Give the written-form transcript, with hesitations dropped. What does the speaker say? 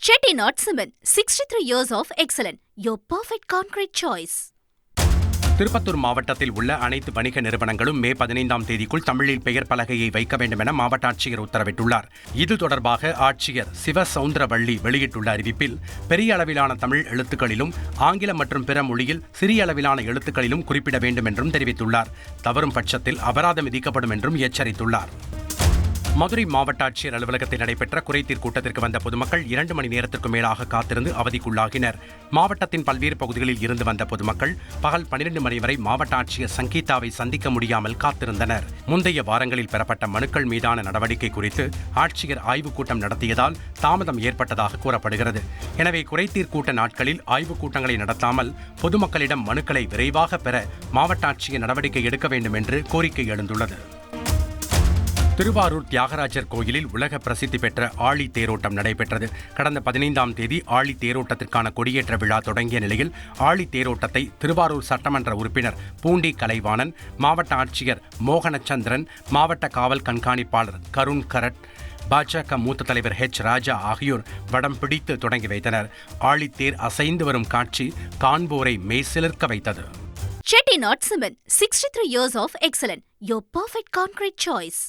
Chettinad Cement, 63 years of excellence. Your perfect concrete choice. Tirupattur மாவட்டத்தில் உள்ள அனைத்து வணிக நிறுவனங்களும் மே 15ஆம் தேதிக்குள் தமிழில் பெயர் பலகையை வைக்க வேண்டும் என மாவட்ட ஆட்சியர் உத்தரவிட்டுள்ளார். இது தொடர்பாக ஆட்சியர் சிவசவுந்தரவள்ளி வெளியிட்டுள்ள அறிவிப்பில் பெரிய அளவிலான தமிழ் எழுத்துக்களிலும் ஆங்கிலம் மற்றும் பிற மொழியில் சிறிய அளவிலான எழுத்துக்களிலும் குறிப்பிட வேண்டும் என்றும் தெரிவித்துள்ளார். தவறும் பட்சத்தில் அபராதம் விதிக்கப்படும் என்றும் எச்சரித்துள்ளார். மதுரை மாவட்ட ஆட்சியர் அலுவலகத்தில் நடைபெற்ற குறைதீர் கூட்டத்திற்கு வந்த பொதுமக்கள் 2 மணி நேரத்திற்கு மேலாக காத்திருந்து அவதிக்குள்ளாகினர். மாவட்டத்தின் பல்வேறு பகுதிகளில் இருந்து வந்த பொதுமக்கள் பகல் 12 மணி வரை மாவட்ட ஆட்சியர் சங்கீதாவை சந்திக்க முடியாமல் காத்திருந்தனர். முந்தைய வாரங்களில் பெறப்பட்ட மனுக்கள் மீதான நடவடிக்கை குறித்து ஆட்சியர் ஆய்வுக் கூட்டம் நடத்தியதால் தாமதம் ஏற்பட்டதாக கூறப்படுகிறது. எனவே குறைதீர் கூட்ட நாட்களில் ஆய்வுக் கூட்டங்களை நடத்தாமல் பொதுமக்களிடம் மனுக்களை விரைவாக பெற மாவட்ட ஆட்சியர் நடவடிக்கை எடுக்க வேண்டும் என்று கோரிக்கை எழுந்துள்ளது. திருவாரூர் தியாகராஜர் கோயிலில் உலக பிரசித்தி பெற்ற ஆழி தேரோட்டம் நடைபெற்றது. கடந்த 15ஆம் தேதி ஆழி தேரோட்டத்திற்கான கொடியேற்ற விழா தொடங்கிய நிலையில் ஆழி தேரோட்டத்தை திருவாரூர் சட்டமன்ற உறுப்பினர் பூண்டி கலைவாணன், மாவட்ட ஆட்சியர் மோகனச்சந்திரன், மாவட்ட காவல் கண்காணிப்பாளர் கருண் கரட், பாஜக மூத்த தலைவர் ராஜா ஆகியோர் வடம் பிடித்து தொடங்கி வைத்தனர். ஆழித்தேர் அசைந்து வரும் காட்சி காண்போரை மெய்சிலிர்க்க வைத்தது. Chettinad Cement, 63 years of excellence. Your perfect concrete choice.